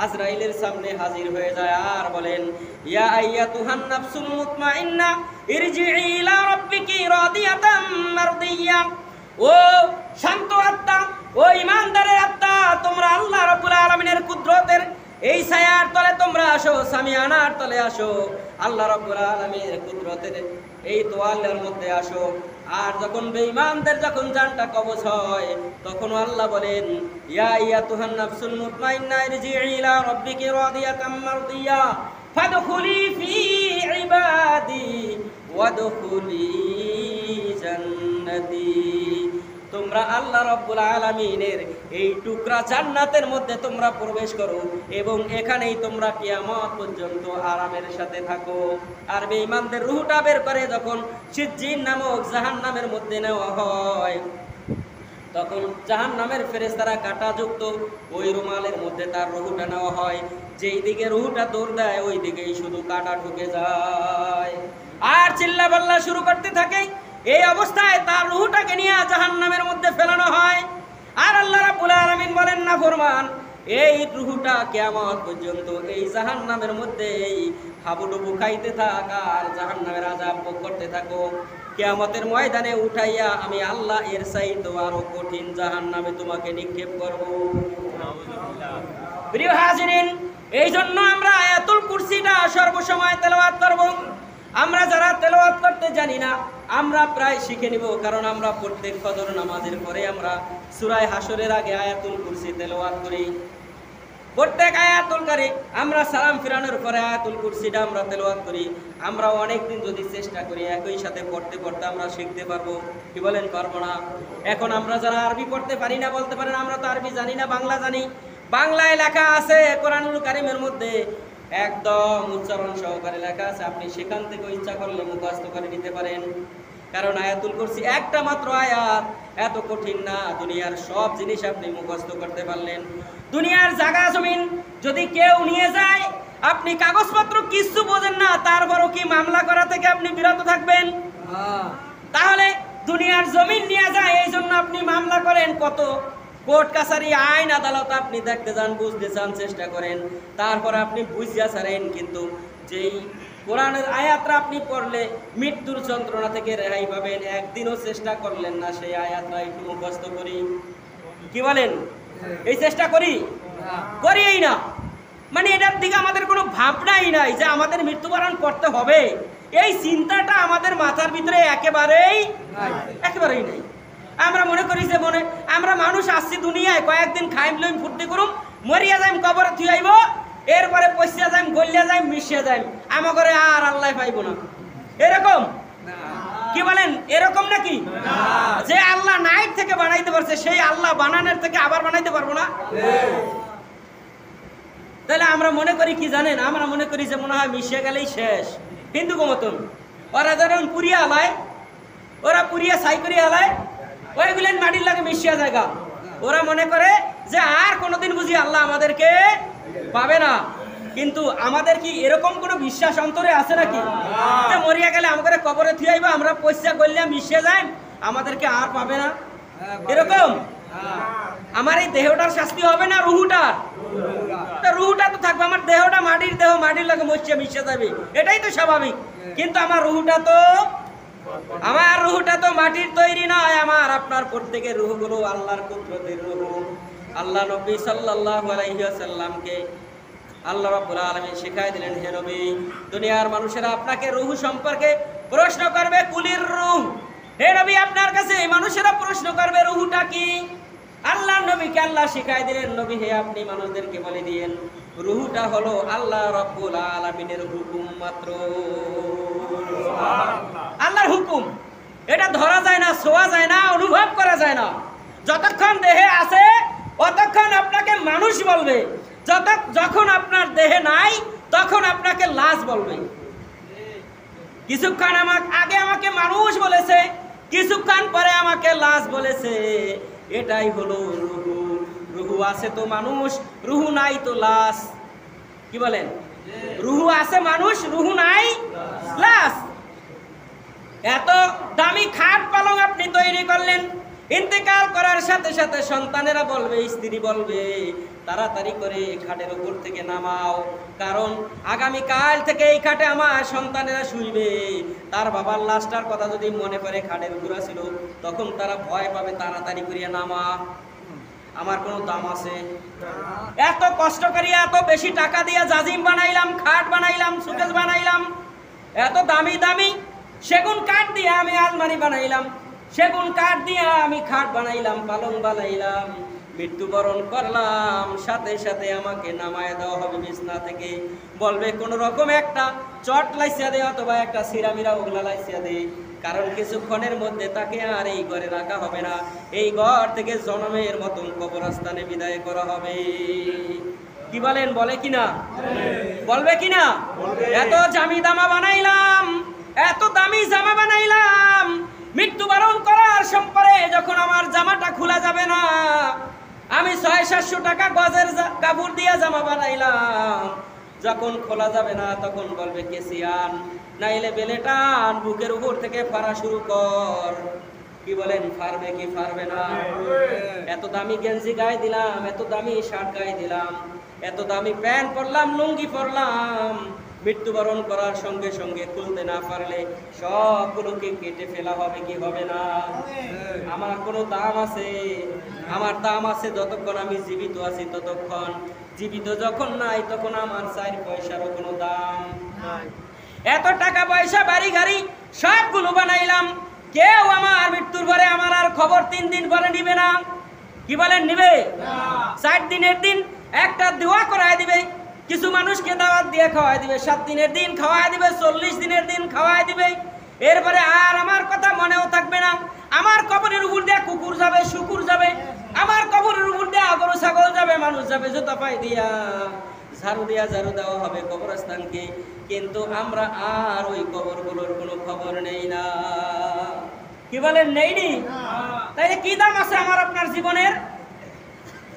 Speaker 1: আজরাইলের সামনে হাজির হয়ে যায় আর বলেন, ইয়া আইয়াতুহান নাফসুল মুতমাইন্না ইরজিই ইলা রাব্বিকি রাদিয়াতাম মারদিয়্যা। ও শান্ত আত্মা, ও ঈমানদারের আত্মা, তোমরা আল্লাহ রাব্বুল আলামিনের কুদরতের এই ছায়ার তলে তোমরা আসো, সামিয়ানার তলে আসো, আল্লাহ রাব্বুল আলামিনের কুদরতের এই তোয়াল্লার মধ্যে আসো। আর যখন বেঈমানদের যখন জানটা কবজ হয়, তখন আল্লাহ বলেন, ইয়া আইয়াতুহান নাফসুল মুতমাইন্না ইরজিই ইলা রাব্বিকি রাদিয়াতাম মারদিয়্যা ফাদখুলি ফি ইবাদি ওয়াদখুলি জান্নাতি। তোমরা আল্লাহ রাব্বুল আলামিনের এই টুকরা জান্নাতের মধ্যে তোমরা প্রবেশ করো এবং এখানেই তোমরা কিয়ামত পর্যন্ত আরামের সাথে থাকো। আর বেঈমানদের রূহটা বের করে যখন সিজ্জিন নামক জাহান্নামের মধ্যে নেওয়া হয়, তখন জাহান্নামের ফেরেশতারা কাঁটাযুক্ত ওই রুমালের মধ্যে তার রূহটা নেওয়া হয়। যেই দিকে রূহটা দৌড় দেয় ওই দিকেই শুধু কাঁটা ঢুকে যায় আর চিল্লাপাল্লা শুরু করতে থাকে। এই অবস্থায় তার রূহটাকে নিয়ে জাহান্নামের মধ্যে ফেলানো হয়। আর আল্লাহ রাব্বুল আলামিন বলেন, না ফরমান, এই রূহটা কিয়ামত পর্যন্ত এই জাহান্নামের মধ্যে হাবুডুবু খাইতে থাক আর জাহান্নামের আযাব ভোগ করতে থাকো। কিয়ামতের ময়দানে উঠাইয়া আমি আল্লাহ এর চাইতে আরো কঠিন জাহান্নামে তোমাকে নিক্ষেপ করব। প্রিয় হাজিরিন, এই জন্য আমরা আয়াতুল কুরসিটা সর্বসময় তেলাওয়াত করব। আমরা যারা তেলাওয়াত করতে জানি না আমরা প্রায় শিখে নিব, কারণ আমরা প্রত্যেক ফজর নামাজের পরে আমরা সূরা হাসরের আগে আয়াতুল কুরসি তেলাওয়াত করি। প্রত্যেক আয়াতুল কারি আমরা সালাম ফিরানোর পরে আয়াতুল কুরসিটা আমরা তেলাওয়াত করি। আমরা অনেকদিন যদি চেষ্টা করি একই সাথে পড়তে পড়তে আমরা শিখতে পারবো। কি বলেন, পারবো না? এখন আমরা যারা আরবি পড়তে পারি না বলতে পারেন আমরা তো আরবি জানি না, বাংলা জানি। বাংলায় লেখা আছে কোরআনুল কারীমের মধ্যে, একদম উচ্চারণ সহকারে লেখা আছে। আপনি সেখান থেকে ইচ্ছা করলে মুখস্থ করে নিতে পারেন, কারণ আয়াতুল কুরসি একটা মাত্র আয়াত, এত কঠিন না। দুনিয়ার সব জিনিস আপনি মুখস্থ করতে পারলেন। দুনিয়ার জায়গা জমিন যদি কেউ নিয়ে যায়, আপনি কাগজপত্র কিছু বোঝেন না, তারপরও কি মামলা করা থেকে আপনি বিরত থাকবেন? তাহলে দুনিয়ার জমিন নিয়ে যায় এই জন্য আপনি মামলা করেন। কত কোর্ট কাছারি আইন আদালত আপনি দেখতে যান, বুঝতে চান, চেষ্টা করেন, তারপরে আপনি বুঝিয়া ছাড়েন। কিন্তু যেই কোরআনের আয়াতটা আপনি পড়লে মৃত্যুর যন্ত্রণা থেকে রেহাই পাবেন, একদিনও চেষ্টা করলেন না সেই আয়াতটা একটু মুখস্থ করি। কি বলেন? এই চেষ্টা করি করিই না, মানে এটার দিকে আমাদের কোনো ভাবনাই নাই যে আমাদের মৃত্যুবরণ করতে হবে। এই চিন্তাটা আমাদের মাথার ভিতরে একেবারেই নাই। আমরা মনে করি যে আমরা মানুষ আসছি দুনিয়ায় কয়েকদিন খাইম লইম ফুর্তি করুম, মরিয়া যাইম, কবরে থুই আইব, এরপরে পয়সা যাইম, গলিয়া যাইম, মিশিয়া যাইম, আমার ঘরে আর আল্লাহ পাইব না। এরকম কি বলেন? এরকম নাকি? যে আল্লাহ নাইট থেকে বানাইতে পারছে সেই আল্লাহ বানানোর থেকে আবার বানাইতে পারবো না? তাহলে আমরা মনে করি কি জানেন, আমরা মনে করি যে মনে হয় মিশিয়ে গেলেই শেষ। হিন্দু মতন ওরা যেমন পুরিয়া আলায়, ওরা পুরিয়া সাই করিয়া আলায়, ওইগুলেন মাটির লাগে মিশিয়া জায়গা। ওরা মনে করে যে আর কোনোদিন বুঝি আল্লাহ আমাদেরকে পাবে না। কিন্তু আমাদের কি এরকম কোনো বিশ্বাস অন্তরে আছে নাকি যে মরিয়া গেলে আমাদের কবরে থিয়াইবা, আমরা পয়সা করলে মিশিয়ে যাই, আমাদেরকে আর পাবে না? এরকম আমার এই দেহটার শাস্তি হবে না, রুহুটার? রুহুটা তো থাকবে, আমার দেহটা মাটির দেহ, মাটির লাগে মরিয়া মিশে যাবে, এটাই তো স্বাভাবিক। কিন্তু আমার রুহুটা তো মাটির তৈরি নয়। আমার আপনার প্রত্যেকের রুহগুলো আল্লাহর কুদরতের রুহ। আল্লাহ নবী সাল্লাল্লাহু আলাইহি ওয়াসাল্লামকে আল্লাহ রাব্বুল আলামিন শিখাই দিলেন, হে নবী, দুনিয়ার মানুষেরা আপনাকে রূহ সম্পর্কে প্রশ্ন করবে, কুলির রূহ। হে নবী, আপনার কাছে মানুষেরা প্রশ্ন করবে রূহটা কি? আল্লাহ নবীকে আল্লাহ শিখাই দিলেন, নবী হে আপনি মানুষদেরকে বলে দিয়েন রূহটা হলো আল্লাহ রাব্বুল আলামিনের হুকুম মাত্র। আল্লাহর হুকুম, এটা ধরা যায় না, ছোঁয়া যায় না, অনুভব করা যায় না। যতক্ষণ দেহে আছে ততক্ষণ আপনাকে মানুষ বলবে, যখন আপনার দেহে নাই তখন আপনাকে লাশ বলবে। কিছুক্ষণ আগে আমাকে মানুষ বলেছে, কিছুক্ষণ পরে আমাকে লাশ বলেছে। এটাই হলো রুহু। রুহু আছে তো মানুষ, রুহু নাই তো লাশ। কি বলেন? রুহু আছে মানুষ, রুহু নাই লাশ। এত দামি খাট পালং আপনি তৈরি করলেন, ইন্তেকাল করার সাথে সাথে সন্তানেরা বলবে, স্ত্রী বলবে, তাড়াতাড়ি করে খাটের উপর থেকে নামাও, কারণ আগামীকাল থেকে এই খাটে আমার সন্তানেরা শুইবে। তার বাবার লাশটার কথা যদি মনে করে খাটের উপর ছিল, তখন তারা ভয় পাবে, তাড়াতাড়ি করিয়া নামা, আমার কোনো দাম আছে? এত কষ্ট করিয়া এত বেশি টাকা দিয়া জাজিম বানাইলাম, খাট বানাইলাম, সুকেস বানাইলাম, এত দামি দামি সেগুন কাঠ দিয়ে আমি আলমারি বানাইলাম, সেগুন কাঠ দিয়ে আমি খাট বানাইলাম, পালং বানাইলাম, মৃত্যুবরণ করলাম, সাথে সাথে আমাকে নামায় দেওয়া হবে বিছনা থেকে। বলবে কোন রকম একটা চট লাইসিয়া দে অথবা একটা সিরামিরা ওগলা লাইসিয়া দে, কারণ কিছুক্ষণের মধ্যে তাকে আর এই ঘরে রাখা হবে না। এই ঘর থেকে জনমের মতন কবরস্থানে বিদায় করা হবে। কি বলেন? বলে কিনা? বলবে কিনা? এত দামি জামা বানাইলাম, এত দামি জামা বানাইলাম, মৃত্যুবরণ করার সম্পর্কে যখন আমার জামাটা খোলা যাবে না, আমি 600-700 টাকা গজের কাপড় দিয়ে জামা বানাইলাম, যখন খোলা যাবে না তখন বলবে কেসিয়ান নাইলে বেলেটান, বুকের উপর থেকে ফাড়া শুরু কর। কি বলেন? পারবে কি পারবে না? এত দামি গেঞ্জি গায়ে দিলাম, এত দামি শার্ট গায়ে দিলাম, এত দামি প্যান্ট পরলাম, লুঙ্গি পরলাম, মৃত্যুবরণ করার সঙ্গে সঙ্গে খুলতে না পারলে সবগুলোকে কেটে ফেলা হবে কি হবে না? আমার কোনো দাম আছে? আমার দাম আছে যতক্ষণ আমি জীবিত আছি ততক্ষণ। জীবিত যখন নাই তখন আমার 4 পয়সারও কোনো দাম নাই। এত টাকা পয়সা বাড়ি গাড়ি সবগুলো বানাইলাম, কেউ আমার মৃত্যুর পরে আমার আর খবর 3 দিন পরে নিবে না। কি বলেন? নিবে? 4 দিনের দিন একটা দোয়া করায় দিবে, কিছু মানুষকে দাওয়াত দিয়ে খাওয়াই দিবে, 7 দিনের দিন খাওয়াই দিবে, 40 দিনের দিন খাওয়াই দিবে। এরপরে আর আমার কথা মনেও থাকবে না। আমার কবরের উপর দিয়ে কুকুর যাবে, শুকুর যাবে, আমার কবরের উপর দিয়ে গরু ছাগল যাবে, মানুষ যাবে, জুতা পাই দিয়া ঝাড়ু দেওয়া হবে কবরস্থানকে। কিন্তু আমরা আর ওই কবরগুলোর কোনো খবর নেই না। কি বলেন? নেইনি? তাইলে কি দাম আছে আমার আপনার জীবনের?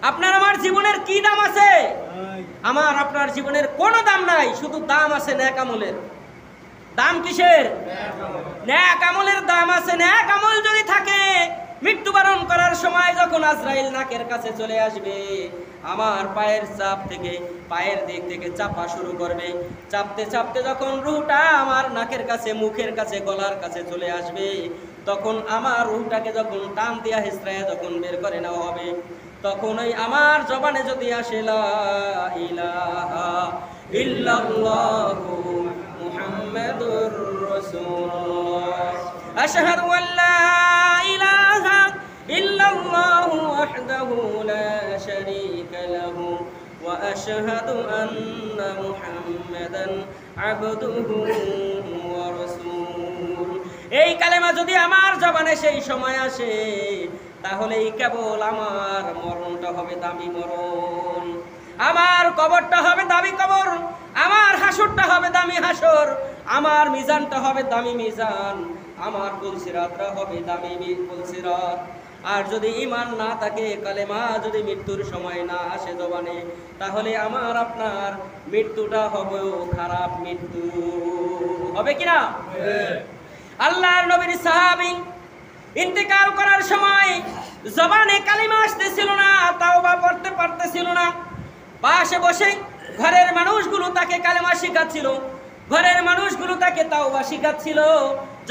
Speaker 1: আপনার আমার জীবনের কি দাম আছে? আমার আপনার জীবনের কোনো দাম নাই, শুধু দাম আছে নেক আমলের। দাম কিসের? নেক আমলের দাম আছে। নেক আমল যদি থাকে, মৃত্যুবরণ করার সময় যখন আজরাইল নাকের কাছে চলে আসবে, আমার পায়ের চাপ থেকে, পায়ের দিক থেকে চাপা শুরু করবে। চাপতে চাপতে যখন রুহটা আমার নাকের কাছে, মুখের কাছে, গলার কাছে চলে আসবে, তখন আমার রুহটাকে যখন টান দিয়া হিসড়ায়া যখন বের করে নেওয়া হবে, তখন ওই আমার জবানে যদি আসে লা ইলাহা ইল্লাল্লাহু মুহাম্মাদুর রাসূলুল্লাহ, আশহাদু আল্লা ইলাহা ইল্লাল্লাহু ওয়াহদাহু লা শারীকা লাহু ওয়া আশহাদু আন্না মুহাম্মাদান আবদুহু ওয়া রাসূলুহু। এই কালেমা যদি আমার জবানে সেই সময় আসে, তাহলেই কেবল আমার মরণটা হবে দামি মরণ, আমার কবরটা হবে দামি কবর, আমার হাসরটা হবে দামি হাসর, আমার মিজানটা হবে দামি মিজান, আমার পুলসিরাতটা হবে দামি পুলসিরাত। আর যদি ঈমান না থাকে, কালেমা যদি মৃত্যুর সময় না আসে জবানে, তাহলে আমার আপনার মৃত্যুটা হবে খারাপ মৃত্যু। হবে কিনা? আল্লাহর নবীর সাহাবী ইন্তেকাল করার সময় জবানে কালিমা আসতেছিল না, তাওবা পড়তে পারতেছিল না। পাশে বসে ঘরের মানুষগুলো তাকে কালেমা শিখাচ্ছিল, ঘরের মানুষগুলো তাকে তাওবা শিখাচ্ছিল।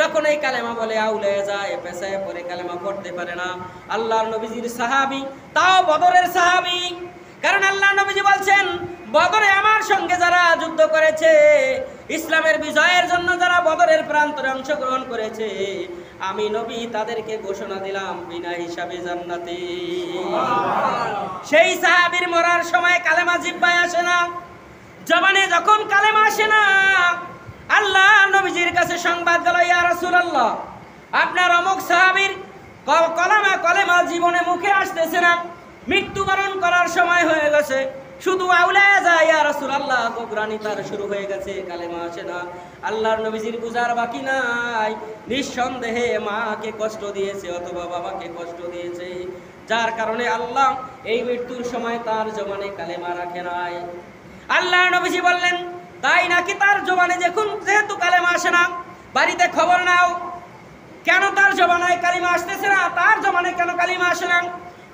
Speaker 1: যখন এই কালেমা বলে আউলে যায়, পেছায় পরে কালেমা পড়তে পারে না। আল্লাহর নবীজির সাহাবী, তাও বদরের সাহাবী, কারণ আল্লাহ নবীজি বলছেন, বদরে আমার সঙ্গে যারা যুদ্ধ করেছে, ইসলামের বিজয়ের জন্য যারা বদরের প্রান্তরে অংশগ্রহণ করেছে, আমি নবী তাদেরকে ঘোষণা দিলাম বিনা হিসাবে জান্নাতি। সেই সাহাবীর মরার সময় কালেমা জিহ্বায় আসে না, জবানে যখন কালেমা আসে না, আল্লাহ নবীজির কাছে সংবাদ গেল, ইয়া রাসূলুল্লাহ, আপনার অমুক সাহাবীর কলেমা জীবনে মুখে আসতেছে না, মৃত্যুবরণ করার সময় হয়ে গেছে, শুধু আউলায়া যায়, ইয়া রাসূলুল্লাহ, গোগরানি তার শুরু হয়ে গেছে, কালেমা আসে না। আল্লাহর নবীজির বুঝার বাকি নাই, নিঃসন্দেহে মাকে কষ্ট দিয়েছে অথবা বাবাকে কষ্ট দিয়েছে, যার কারণে আল্লাহ এই মৃত্যুর সময় তার জবানে কালেমা রাখে নাই। আল্লাহর নবীজি বললেন, তাই নাকি? তার জবানে যেহেতু কালেমা আসে না, বাড়িতে খবর নাও, কেন তার জবানে কালিমা আসতেছে না, তার জবানে কেন কালিমা আসে না।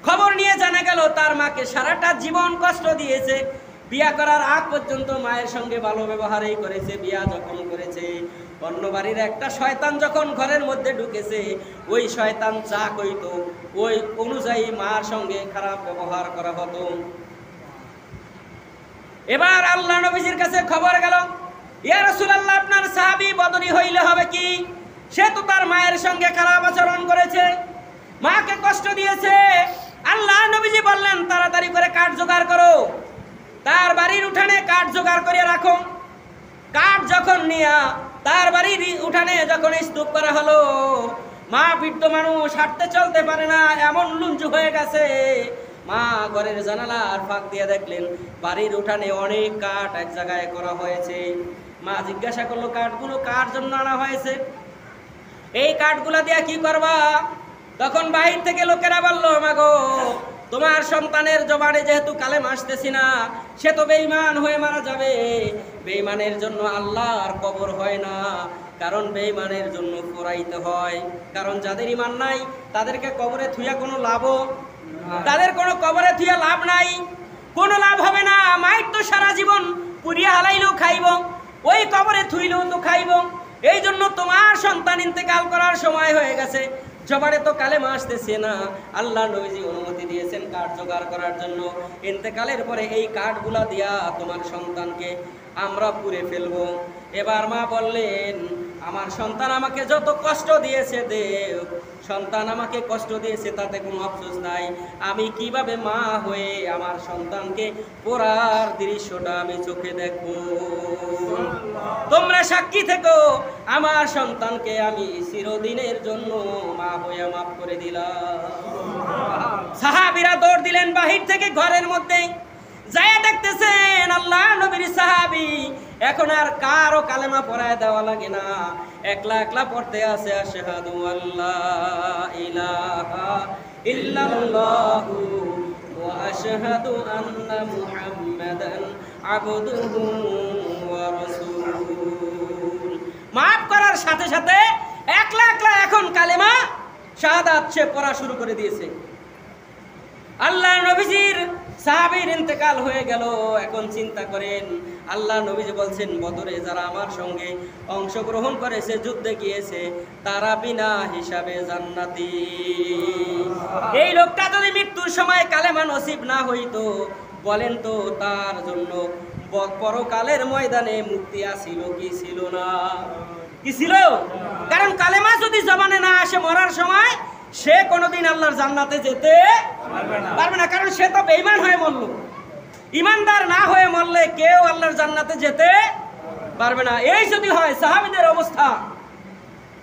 Speaker 1: খবর নিয়ে জানা গেল তার মাকে সারাটা জীবন কষ্ট দিয়েছে, বিয়া করার আগ পর্যন্ত মায়ের সঙ্গে ভালো ব্যবহারই করেছে, বিয়া যখন করেছে, অন্য বাড়ির একটা শয়তান যখন ঘরের মধ্যে ঢুকেছে, ওই শয়তান যা কইতো ওই অনুযায়ী মার সঙ্গে খারাপ ব্যবহার করা হতো। এবার আল্লাহ নবীজির কাছে খবর গেল, ইয়া রাসূলুল্লাহ, আপনার সাহাবী বদরি হইলে হবে কি? সে তো তার মায়ের সঙ্গে খারাপ আচরণ করেছে, মাকে কষ্ট দিয়েছে, আল্লাহ নবীজি বললেন তাড়াতাড়ি করে কাঠ জোগাড় করো, তার বাড়ির উঠানে কাঠ জোগাড় করে রাখো। কাঠ যখন নিয়া তার বাড়ির উঠানে যখন স্তূপ করা হলো, মা বৃদ্ধ মানুষ হাঁটতে চলতে পারে না, এমন লুঞ্জু হয়ে গেছে। মা ঘরের জানালার ফাঁক দিয়ে দেখলেন বাড়ির উঠানে অনেক কাঠ এক জায়গায় করা হয়েছে। মা জিজ্ঞাসা করলো কাঠগুলো কার জন্য আনা হয়েছে, এই কাঠগুলা দিয়ে কি করবা? তখন বাহির থেকে লোকেরা বলল, মাগো তোমার সন্তানের জবানে যেহেতু কালেমা আসতেছি না, সে তো বেঈমান হয়ে মারা যাবে। বেঈমানের জন্য আল্লাহর কবর হয় না, কারণ বেঈমানের জন্য পোড়াইতে হয়। কারণ যাদের ঈমান নাই তাদেরকে কবরে থুইয়া কোনো লাভও, তাদের কোনো কবরে থুইয়া লাভ নাই, কোনো লাভ হবে না। মাইট তো সারা জীবন পুড়িয়া হালাইলেও খাইব, ওই কবরে থুইলেও তো খাইব। এই জন্য তোমার সন্তান ইন্তেকাল করার সময় হয়ে গেছে, জবানে তো কালেমা আসতেছে না, আল্লাহ নবীজি অনুমতি দিয়েছেন কাঠ জোগাড় করার জন্য। ইন্তেকালের পরে এই কাঠগুলা দিয়া তোমার সন্তানকে আমরা পুড়ে ফেলবো। এবার মা বললেন, আমার সন্তান আমাকে যত কষ্ট দিয়েছে দেব, সন্তান আমাকে কষ্ট দিয়েছে তাতে কোনো আফসোস নাই। আমি কিভাবে মা হয়ে আমার সন্তানকে পোড়ার দৃশ্যটা আমি চোখে দেখবো। তোমরা সাক্ষী থেকো, আমার সন্তানকে আমি চিরদিনের জন্য মা হয়ে মাফ করে দিলাম। সাহাবীরা দৌড় দিলেন বাহির থেকে ঘরের মধ্যে, যায় দেখতেছেন আল্লাহ নবীর সাহাবী এখন আর কারো কালেমা পড়ায় দেওয়া লাগে না, একলা একলা পড়তে আছে আশহাদু আল্লাহ ইলাহা ইল্লাল্লাহু ওয়া আশহাদু আন্না মুহাম্মাদান আবদুহু ওয়া রাসূলুহু। মাফ করার সাথে সাথে একলা একলা এখন কালেমা শাহাদাত সে পড়া শুরু করে দিয়েছে। আল্লাহ নবীজির সাহাবীর ইন্তেকাল হয়ে গেল। এখন চিন্তা করেন, আল্লাহ নবীজি বলছেন বদরে যারা আমার সঙ্গে অংশগ্রহণ করেছে, যুদ্ধে গিয়েছে, তারা বিনা হিসাবে জান্নাতি। এই লোকটা যদি মৃত্যুর সময় কালেমা নসিব না হইতো, বলেন তো তার জন্য পরকালের ময়দানে মুক্তি আসিল কি ছিল না? কি ছিল? কারণ কালেমা যদি জবানে না আসে মরার সময়, সে কোনোদিন আল্লাহর জান্নাতে যেতে পারবে না, কারণ সে তো বেঈমান হয়ে মরল। ইমানদার না হয়ে মরলে কেউ আল্লাহর জান্নাতে যেতে পারবে না। এই যদি হয় সাহাবীদের অবস্থা,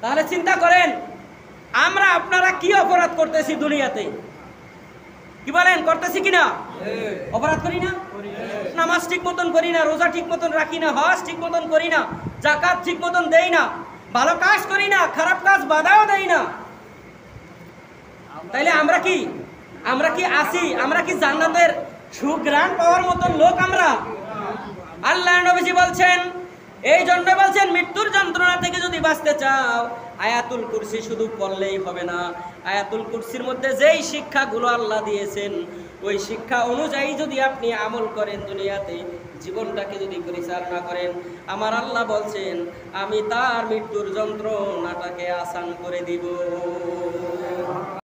Speaker 1: তাহলে চিন্তা করেন আমরা আপনারা কি অপরাধ করতেছি দুনিয়াতে? কি বলেন, করতেছি কিনা? অপরাধ করি না? নামাজ ঠিক মতন করি না, রোজা ঠিক মতন রাখি না, হজ ঠিক মতন করি না, যাকাত ঠিক মতন দেই না, ভালো কাজ করি না, খারাপ কাজ বাধাও দেই না। তাইলে আমরা কি আছি? আমরা কি জান্নাতের সুঘ্রাণ পাওয়ার মতন লোক আমরা? আল্লাহ নবীজি বলছেন, এই জন্য বলছেন মৃত্যুর যন্ত্রণা থেকে যদি বাঁচতে চাও আয়াতুল কুরসি শুধু পড়লেই হবে না। আয়াতুল কুরসির মধ্যে যেই শিক্ষাগুলো আল্লাহ দিয়েছেন, ওই শিক্ষা অনুযায়ী যদি আপনি আমল করেন, দুনিয়াতে জীবনটাকে যদি পরিচালনা করেন, আমার আল্লাহ বলছেন আমি তার মৃত্যুর যন্ত্রণাটাকে আসান করে দিব।